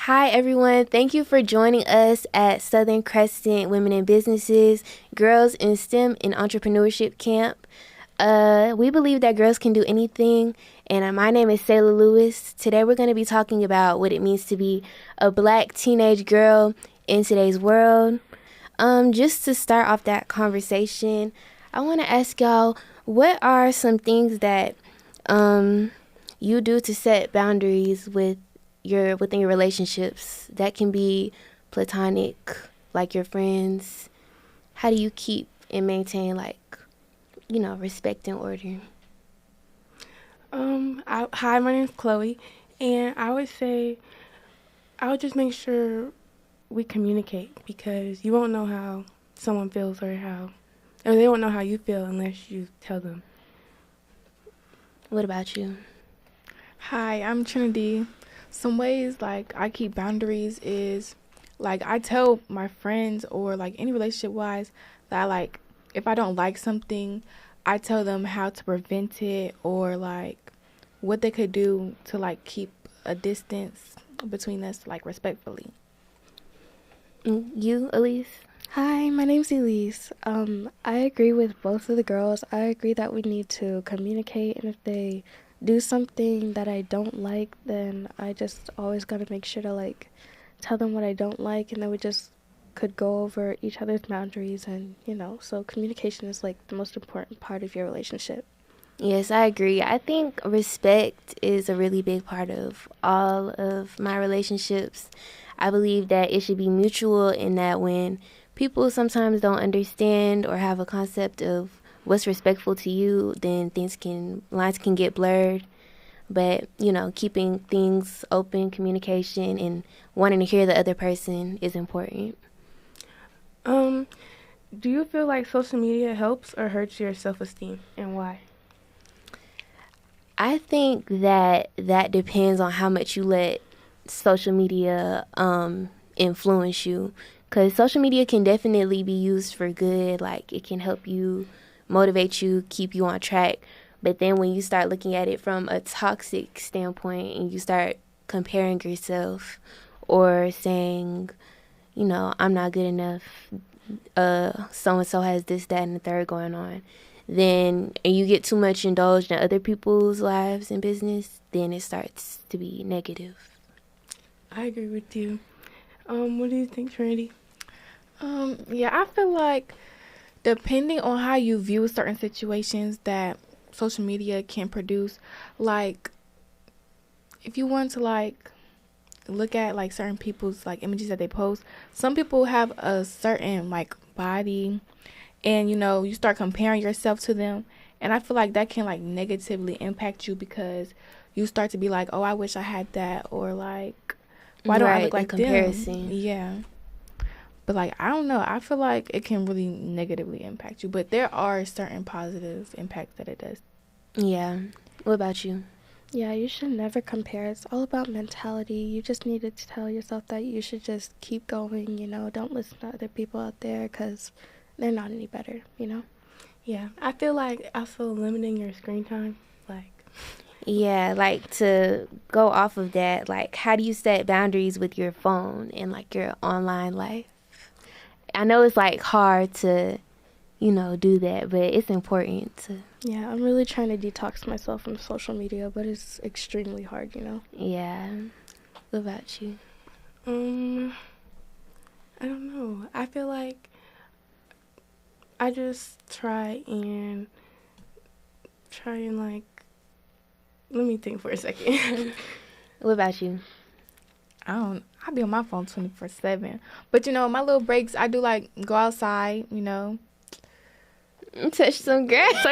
Hi, everyone. Thank you for joining us at Southern Crescent Women in Businesses, Girls in STEM and Entrepreneurship Camp. We believe that girls can do anything, and my name is Selah Lewis. Today we're going to be talking about what it means to be a Black teenage girl in today's world. Just to start off that conversation, I want to ask y'all, what are some things that you do to set boundaries within your relationships? That can be platonic, like your friends. How do you keep and maintain respect and order? Hi, my name's Khloe, and I would say I would just make sure we communicate, because you won't know how someone feels or they won't know how you feel unless you tell them. What about you? Hi, I'm Trinity. Some ways I keep boundaries is I tell my friends or any relationship wise that if I don't like something, I tell them how to prevent it or what they could do to keep a distance between us respectfully. You, Elise? Hi, my name's Elise. I agree with both of the girls. I agree that we need to communicate, and if they do something that I don't like, then I just always gotta make sure to tell them what I don't like, and then we just could go over each other's boundaries, and so communication is the most important part of your relationship. Yes, I agree. I think respect is a really big part of all of my relationships. I believe that it should be mutual, in that when people sometimes don't understand or have a concept of what's respectful to you, then lines can get blurred. But, keeping things open, communication, and wanting to hear the other person is important. Do you feel like social media helps or hurts your self-esteem, and why? I think that depends on how much you let social media influence you. Because social media can definitely be used for good. It can help you, motivate you, keep you on track. But then when you start looking at it from a toxic standpoint and you start comparing yourself or saying, I'm not good enough, so-and-so has this, that, and the third going on, and you get too much indulged in other people's lives and business, then it starts to be negative. I agree with you. What do you think, Trinity? Yeah, I feel depending on how you view certain situations that social media can produce, if you want to look at certain people's images that they post, some people have a certain body, and you start comparing yourself to them, and I feel that can negatively impact you, because you start to be oh, I wish I had that, or why don't I look like comparison. them? Yeah. But I don't know, I feel it can really negatively impact you, but there are certain positive impacts that it does. Yeah. What about you? Yeah, you should never compare. It's all about mentality. You just need to tell yourself that you should just keep going, don't listen to other people out there, because they're not any better, Yeah, I feel also limiting your screen time, Yeah, to go off of that, how do you set boundaries with your phone and your online life? I know it's hard to, do that, but it's important to. Yeah, I'm really trying to detox myself from social media, but it's extremely hard, Yeah. What about you? I don't know. I feel I just try and let me think for a second. What about you? I be on my phone 24/7, but my little breaks, I do go outside, Touch some grass.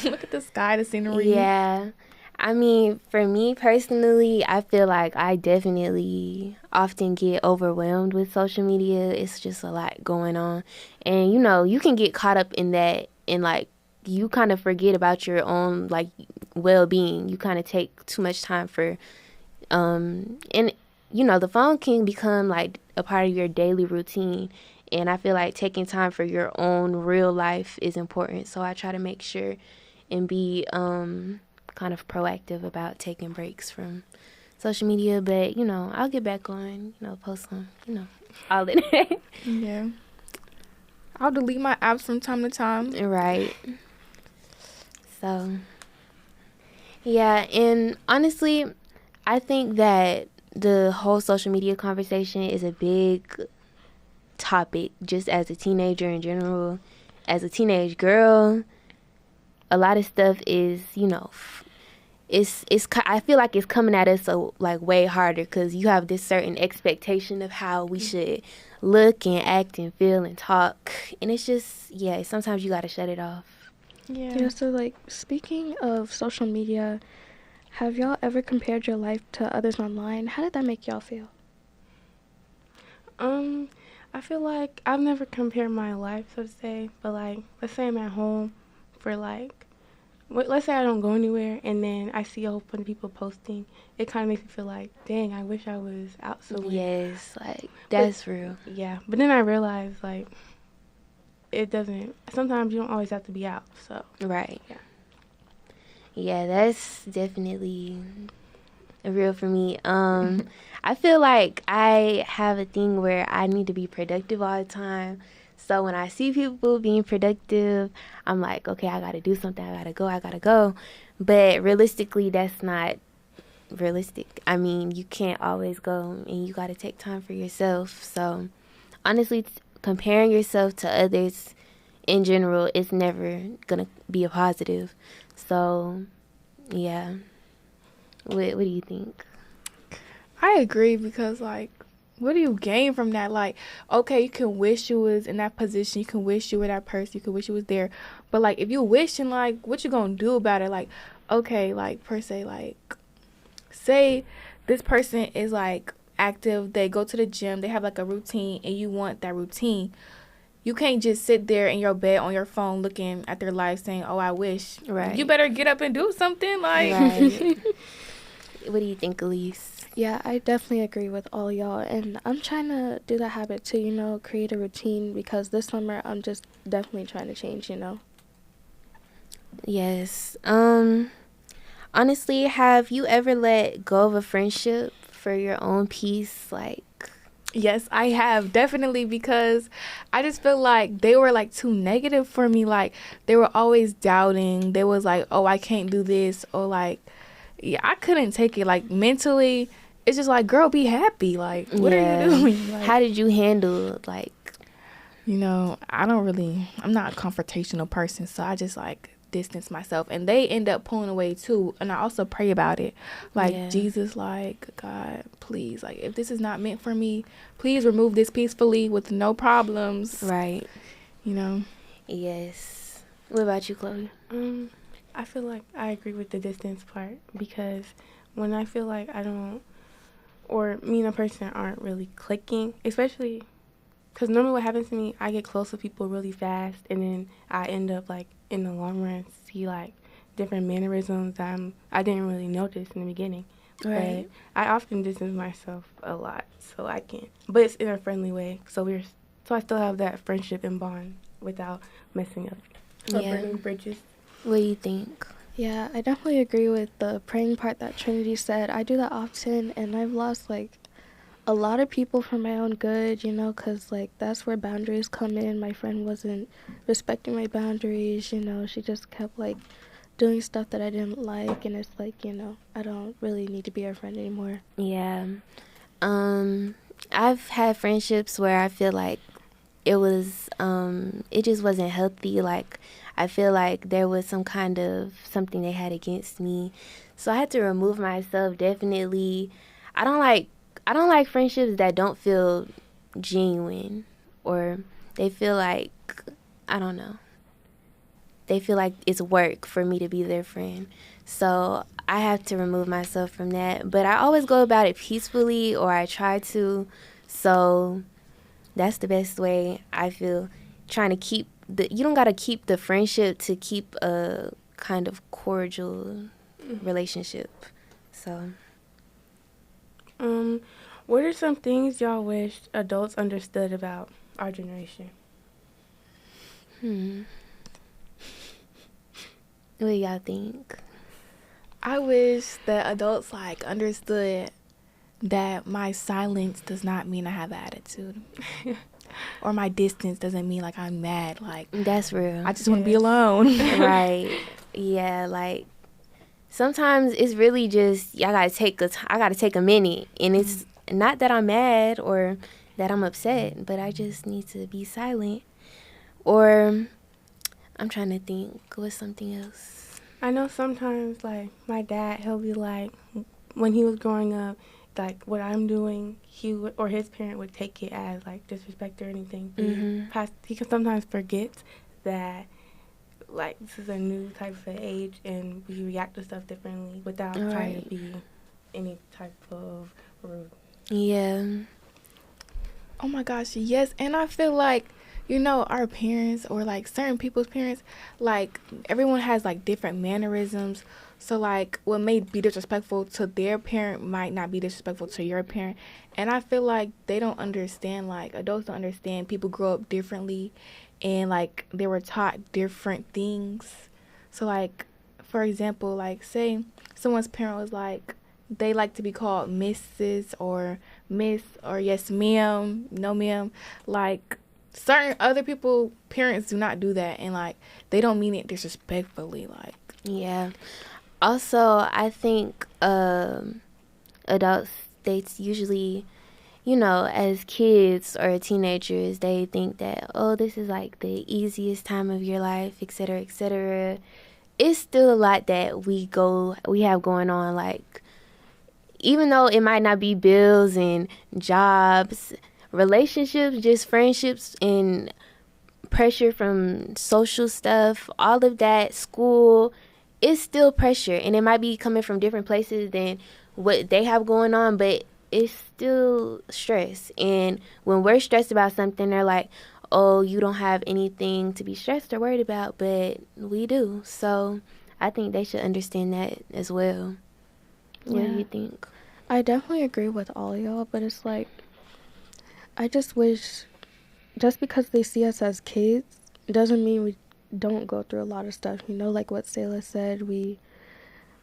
look at the sky, the scenery. Yeah. I mean, for me personally, I feel I definitely often get overwhelmed with social media. It's just a lot going on. And, you can get caught up in that, and you kind of forget about your own well-being. You kind of take too much time for and the phone can become a part of your daily routine. And I feel taking time for your own real life is important. So I try to make sure and be kind of proactive about taking breaks from social media, but, I'll get back on, post some, all in it. Yeah. I'll delete my apps from time to time. Right. So, yeah, and honestly, I think that the whole social media conversation is a big topic just as a teenager in general. As a teenage girl, a lot of stuff is, I feel like it's coming at us way harder because you have this certain expectation of how we should look and act and feel and talk, and it's just sometimes you gotta shut it off. Yeah, so speaking of social media, have y'all ever compared your life to others online? How did that make y'all feel? I feel like I've never compared my life, so to say, but let's say I'm at home for let's say I don't go anywhere, and then I see a whole bunch of people posting. It kind of makes me feel like, dang, I wish I was out somewhere. Yes, that's real. Yeah, but then I realize, it doesn't, sometimes you don't always have to be out, so. Right. Yeah, that's definitely real for me. I feel like I have a thing where I need to be productive all the time. So when I see people being productive, I'm like, okay, I got to do something. I got to go. But realistically, that's not realistic. I mean, you can't always go, and you got to take time for yourself. So honestly, comparing yourself to others in general is never going to be a positive. So, yeah. What do you think? I agree because, what do you gain from that? Okay, you can wish you was in that position. You can wish you were that person. You can wish you was there. But, if you wishing, what you gonna do about it? Okay, per se, say this person is, active. They go to the gym. They have, a routine, and you want that routine. You can't just sit there in your bed on your phone looking at their life saying, oh, I wish. Right. You better get up and do something. Right. What do you think, Elise? Yeah, I definitely agree with all y'all, and I'm trying to do that habit to, create a routine, because this summer I'm just definitely trying to change, Yes. Honestly, have you ever let go of a friendship for your own peace? Yes, I have, definitely, because I just feel like they were too negative for me. They were always doubting. They was oh, I can't do this, or yeah, I couldn't take it. Mentally, it's just girl, be happy. What are you doing? How did you handle I'm not a confrontational person, so I just distance myself, and they end up pulling away too. And I also pray about it, Jesus, God, please, if this is not meant for me, please remove this peacefully with no problems. Right. Yes. What about you, Khloe? I feel like I agree with the distance part, because when I feel like I don't, or me and a person aren't really clicking, especially because normally what happens to me, I get close to people really fast, and then I end up in the long run see different mannerisms that I didn't really notice in the beginning. Right. But I often distance myself a lot, so I can, but it's in a friendly way. So I still have that friendship and bond without messing up or burning bridges. What do you think? Yeah, I definitely agree with the praying part that Trinity said. I do that often, and I've lost a lot of people for my own good, because that's where boundaries come in. My friend wasn't respecting my boundaries, she just kept doing stuff that I didn't like, and it's I don't really need to be her friend anymore. Yeah. I've had friendships where I feel like it was it just wasn't healthy. I feel like there was some kind of something they had against me, so I had to remove myself. Definitely, I don't like friendships that don't feel genuine, or they feel I don't know, they feel like it's work for me to be their friend. So I have to remove myself from that, but I always go about it peacefully, or I try to. So that's the best way, I feel. Trying to keep you don't got to keep the friendship to keep a kind of cordial relationship. So what are some things y'all wish adults understood about our generation? What do y'all think? I wish that adults like understood that my silence does not mean I have an attitude. Or my distance doesn't mean like I'm mad. Like, That's real. I just want to be alone. Right. Yeah, like sometimes it's really just I gotta take a minute, and it's not that I'm mad or that I'm upset, but I just need to be silent. Or I'm trying to think what's something else. I know sometimes, like, my dad, he'll be like, when he was growing up, like, what I'm doing, or his parent would take it as, like, disrespect or anything. He can sometimes forget that, like, this is a new type of age, and we react to stuff differently without trying to be any type of rude. Yeah. Oh my gosh, yes. And I feel like, you know, our parents or like certain people's parents, like everyone has like different mannerisms. So like what may be disrespectful to their parent might not be disrespectful to your parent. And I feel like they don't understand, like adults don't understand people grow up differently and like they were taught different things. So like, for example, like say someone's parent was like, they like to be called Mrs. or Miss or yes ma'am, no ma'am. Like certain other people, parents do not do that, and like they don't mean it disrespectfully. Like, Yeah. Also, I think adults, they usually, you know, as kids or teenagers, they think that, oh, this is like the easiest time of your life, etc., etc. It's still a lot that we have going on. Like, even though it might not be bills and jobs, relationships, just friendships and pressure from social stuff, all of that, school, it's still pressure, and it might be coming from different places than what they have going on, but it's still stress. And when we're stressed about something, they're like, oh, you don't have anything to be stressed or worried about, but we do. So I think they should understand that as well. What do you think? I definitely agree with all y'all, but it's like, I just wish, just because they see us as kids doesn't mean we don't go through a lot of stuff, you know, like what Selah said. We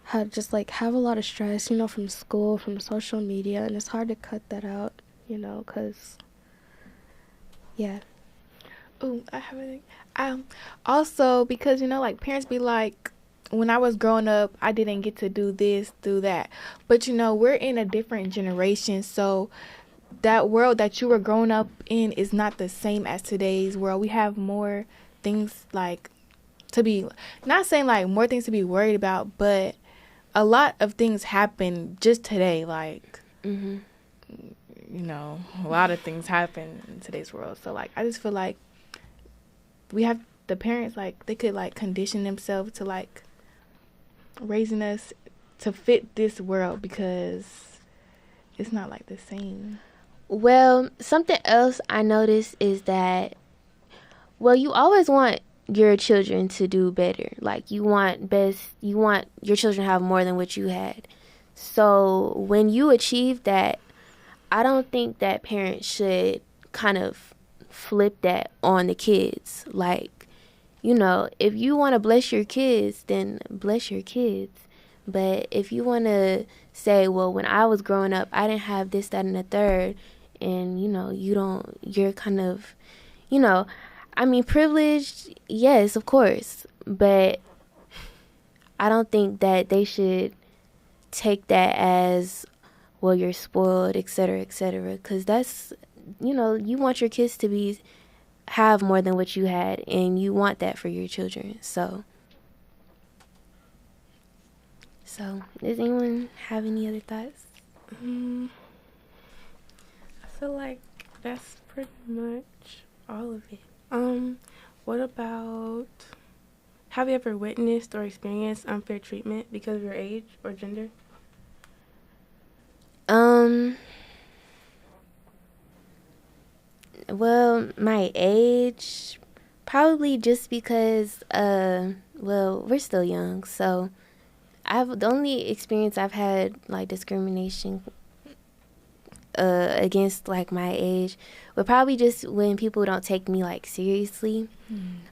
had just like have a lot of stress, you know, from school, from social media, and it's hard to cut that out, you know, because oh, I have a thing. Also because, you know, like parents be like, when I was growing up, I didn't get to do this, do that, but you know, we're in a different generation, so that world that you were growing up in is not the same as today's world. We have more things like to be, not saying like more things to be worried about, but a lot of things happen just today. Like, you know, a lot of things happen in today's world. So like, I just feel like we have the parents, like they could like condition themselves to like raising us to fit this world because it's not like the same. Well, something else I noticed is that, well, you always want your children to do better. Like, you want your children to have more than what you had. So when you achieve that, I don't think that parents should kind of flip that on the kids. Like, you know, if you want to bless your kids, then bless your kids. But if you want to say, well, when I was growing up, I didn't have this, that, and the third, and, you know, you're kind of, you know, I mean, privileged, yes, of course, but I don't think that they should take that as, well, you're spoiled, et cetera, because that's, you know, you want your kids to have more than what you had, and you want that for your children. So does anyone have any other thoughts? I feel like that's pretty much all of it. What about, have you ever witnessed or experienced unfair treatment because of your age or gender? Well, my age, probably just because, well, we're still young, so the only experience I've had, like, discrimination against, like, my age would probably just when people don't take me, like, seriously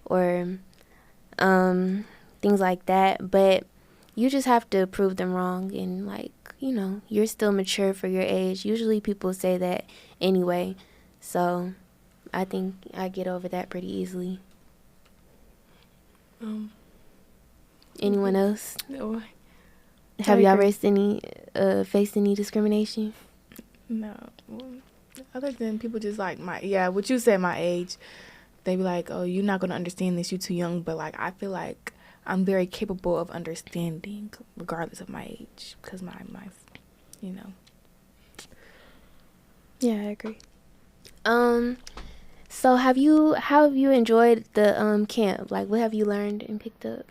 or things like that. But you just have to prove them wrong. And, like, you know, you're still mature for your age. Usually people say that anyway. So I think I get over that pretty easily. Anyone else? No. Have y'all faced any discrimination? No. Other than people just like what you said, my age, they be like, oh, you're not going to understand this, you're too young. But, like, I feel like I'm very capable of understanding regardless of my age because my you know. Yeah, I agree. So how have you enjoyed the camp? Like, what have you learned and picked up?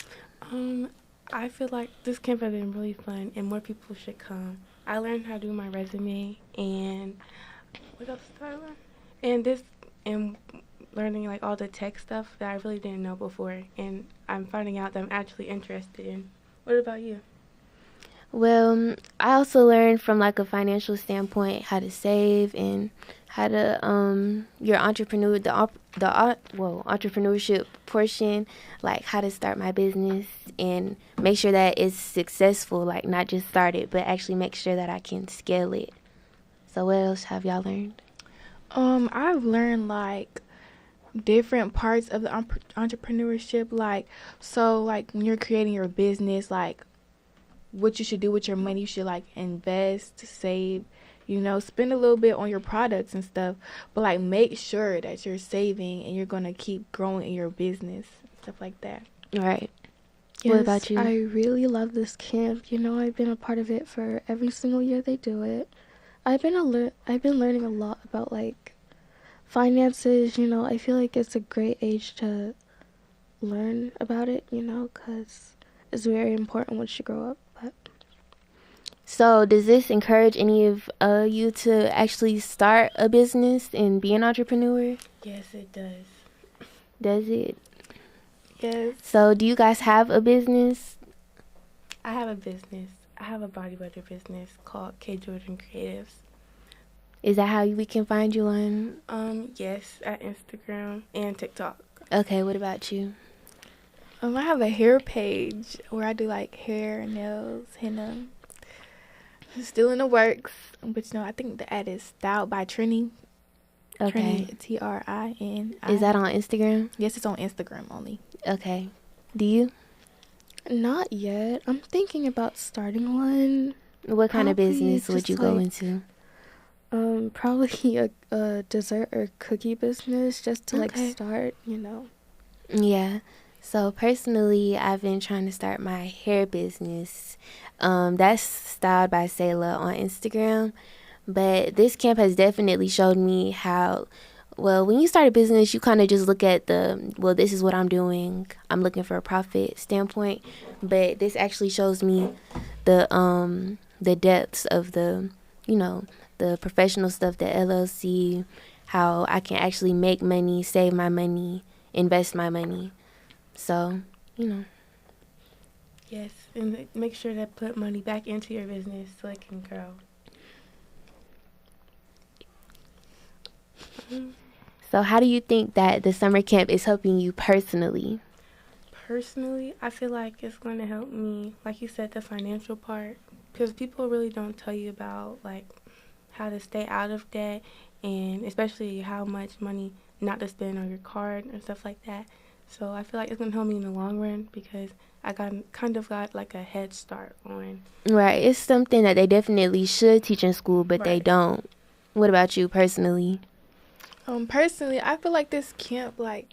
I feel like this camp has been really fun and more people should come. I learned how to do my resume and what else did I learn? And learning, like, all the tech stuff that I really didn't know before, and I'm finding out that I'm actually interested in. What about you? Well, I also learned from, like, a financial standpoint how to save and how to entrepreneurship portion, like how to start my business and make sure that it's successful, like not just start it, but actually make sure that I can scale it. So what else have y'all learned? I've learned, like, different parts of the entrepreneurship, like, so, like, when you're creating your business, like, what you should do with your money. You should, like, invest, save, you know, spend a little bit on your products and stuff, but, like, make sure that you're saving and you're gonna keep growing in your business, stuff like that. Right. Yes, what about you? I really love this camp. You know, I've been a part of it for every single year they do it. I've been learning a lot about, like, finances. You know, I feel like it's a great age to learn about it, you know, because it's very important once you grow up. But So does this encourage any of you to actually start a business and be an entrepreneur? Yes, it does. Does it? Yes. So do you guys have a business? I have a business. I have a bodybuilder business called K Jordan Creatives. Is that how we can find you on? Yes, at Instagram and TikTok. Okay, what about you? I have a hair page where I do, like, hair, nails, henna. Still in the works, but, you know, I think the ad is styled by Trinity. Okay. Trinity, Trini. Is that on Instagram? Yes, it's on Instagram only. Okay. Do you? not yet. I'm thinking about starting one. What kind of Probably business would just, you go like, into? Probably a dessert or cookie business just to, like, Okay. start, you know. Yeah. So personally, I've been trying to start my hair business. That's styled by Selah on Instagram. But this camp has definitely showed me how, well, when you start a business, you kind of just look at this is what I'm doing. I'm looking for a profit standpoint. But this actually shows me the depths of the professional stuff, the LLC, how I can actually make money, save my money, invest my money. So, Yes, and make sure to put money back into your business so it can grow. So how do you think that the summer camp is helping you personally? Personally, I feel like it's going to help me, like you said, the financial part, because people really don't tell you about, like, how to stay out of debt, and especially how much money not to spend on your card and stuff like that. So I feel like it's going to help me in the long run because I kind of got like a head start on. Right. It's something that they definitely should teach in school, but they Right. don't. What about you personally? Personally, I feel like this camp, like,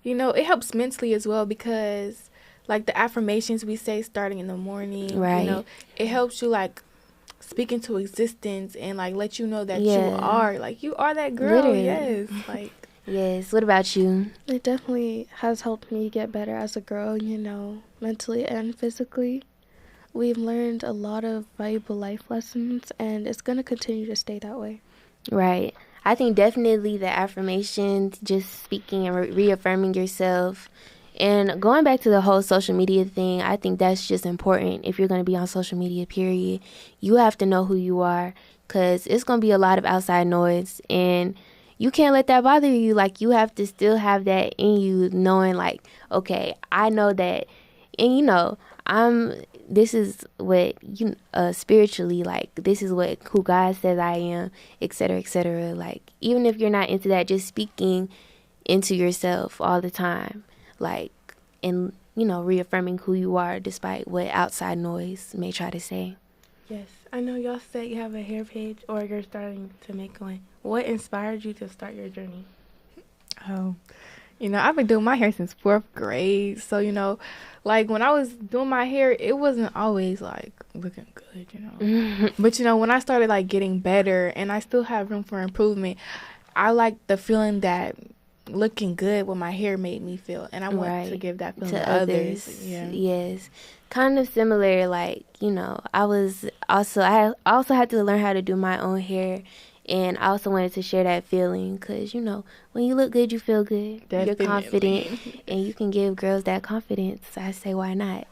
you know, it helps mentally as well because, like, the affirmations we say starting in the morning, Right. you know, it helps you, like, speak into existence and, like, let you know that Yeah. you are that girl. Literally. Yes. Like, Yes. What about you? It definitely has helped me get better as a girl, you know, mentally and physically. We've learned a lot of valuable life lessons, and it's going to continue to stay that way. Right. I think definitely the affirmations, just speaking and reaffirming yourself. And going back to the whole social media thing, I think that's just important. If you're going to be on social media, period, you have to know who you are because it's going to be a lot of outside noise. And you can't let that bother you. Like, you have to still have that in you, knowing, like, okay, I know that. And, I'm this is what you spiritually, like, this is what who God says I am, etc., etc. Like, even if you're not into that, just speaking into yourself all the time, like, and reaffirming who you are despite what outside noise may try to say. Yes, I know y'all said you have a hair page, or you're starting to make one. What inspired you to start your journey? Oh, I've been doing my hair since 4th grade. So, like when I was doing my hair, it wasn't always like looking good, But, when I started like getting better and I still have room for improvement, I like the feeling that looking good with my hair made me feel. And I want to give that feeling to others. Yeah. Yes. Kind of similar, like, I also had to learn how to do my own hair. And I also wanted to share that feeling because, when you look good, you feel good. Definitely. You're confident, and you can give girls that confidence. I say, why not?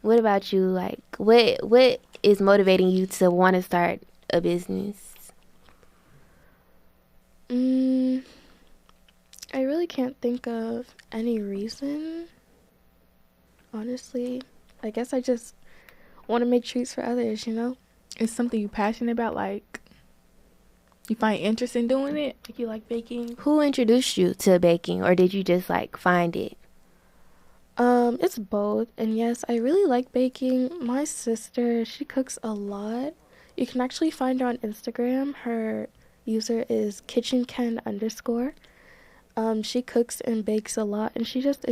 What about you? Like, what is motivating you to want to start a business? I really can't think of any reason. Honestly, I guess I just want to make treats for others, It's something you're passionate about, like you find interest in doing it? Like, you like baking? Who introduced you to baking, or did you just like find it? It's both. And yes, I really like baking. My sister, she cooks a lot. You can actually find her on Instagram. Her user is kitchenken_. She cooks and bakes a lot, and she just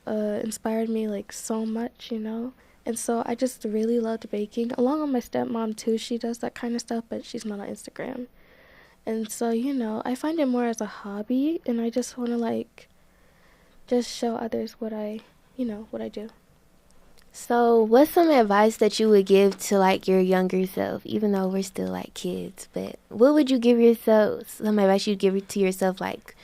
inspired me like so much, And so I just really loved baking. Along with my stepmom too, she does that kind of stuff, but she's not on Instagram. And so, I find it more as a hobby, and I just want to like just show others what I do. So what's some advice that you would give to like your younger self, even though we're still like kids, but what would you give yourself, some advice you'd give to yourself, like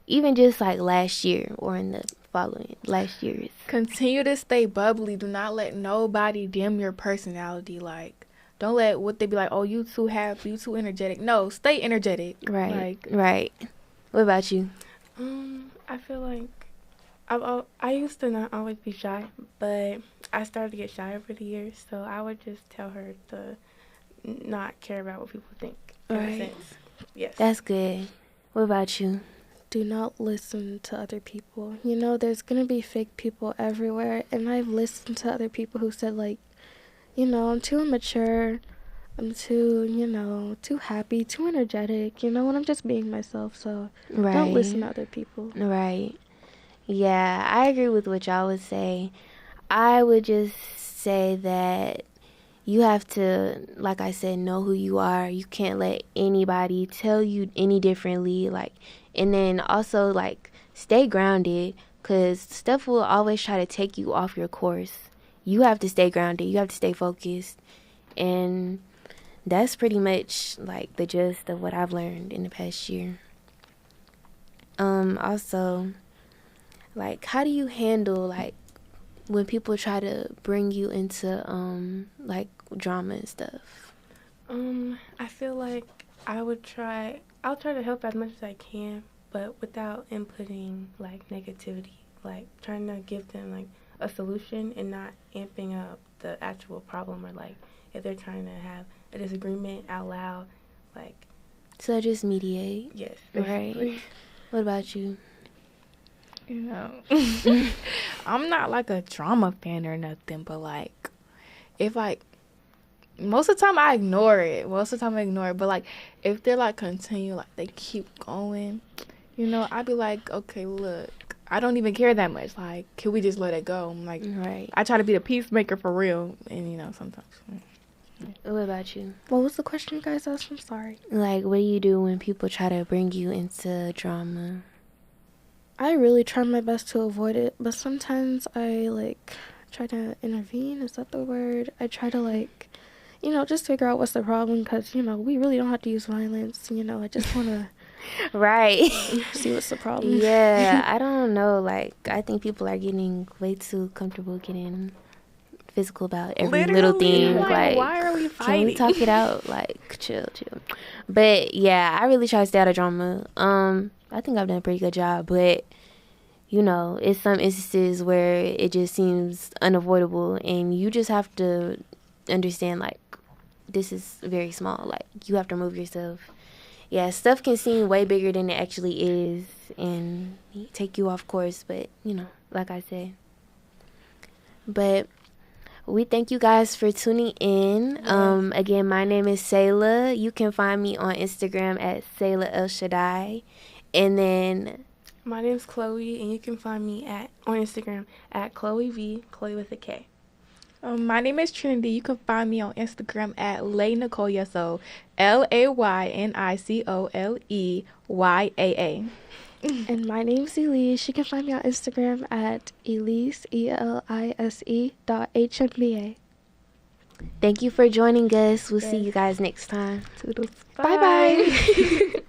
even just like last year or in the following last years? Continue to stay bubbly. Do not let nobody dim your personality. Like, don't let what they be like, oh, you too happy, you too energetic. No, stay energetic. Right. Right. What about you? I feel like I used to not always be shy, but I started to get shy over the years. So I would just tell her to not care about what people think. In a sense. Yes. That's good. What about you? Do not listen to other people. There's going to be fake people everywhere. And I've listened to other people who said, like, I'm too immature. I'm too, too happy, too energetic, when I'm just being myself. So don't listen to other people. Right. Yeah, I agree with what y'all would say. I would just say that you have to, like I said, know who you are. You can't let anybody tell you any differently. Like, and then also, like, stay grounded, because stuff will always try to take you off your course. You have to stay grounded. You have to stay focused. And that's pretty much, like, the gist of what I've learned in the past year. Also, like, how do you handle, like, when people try to bring you into, like, drama and stuff? I feel like I'll try to help as much as I can, but without inputting, like, negativity. Like, trying to give them, like, a solution and not amping up the actual problem, or, like, if they're trying to have a disagreement out loud, like. So just mediate? Yes. Basically. Right. What about you? I'm not like a drama fan or nothing, but like, if like, most of the time I ignore it. But like, if they're like continue, like they keep going, I'd be like, okay, look, I don't even care that much. Like, can we just let it go? I'm like, right. I try to be the peacemaker for real, and sometimes. What about you? What was the question you guys asked? I'm sorry. Like, what do you do when people try to bring you into drama? I really try my best to avoid it, but sometimes I, like, try to intervene. Is that the word? I try to, like, just figure out what's the problem, because, we really don't have to use violence. I just want to right. see what's the problem. Yeah, I don't know. Like, I think people are getting way too comfortable getting physical about every little thing. Like, why are we fighting? Can we talk it out? Like, chill. But yeah, I really try to stay out of drama. I think I've done a pretty good job, but you know, it's some instances where it just seems unavoidable, and you just have to understand, like, this is very small. Like, you have to remove yourself. Yeah, stuff can seem way bigger than it actually is and take you off course, but, you know, like I said. But we thank you guys for tuning in. Again, my name is Selah. You can find me on Instagram at Selah El Shaddai. And then My name's Khloe, and you can find me on Instagram at Khloe V, Khloe with a K. My name is Trinity. You can find me on Instagram at LayNicoleyaa. So LayNicoleyaa. And my name's Elise. You can find me on Instagram at Elise, ELISE.HMBA. thank you for joining us. We'll see you guys next time. Toodles. Bye bye.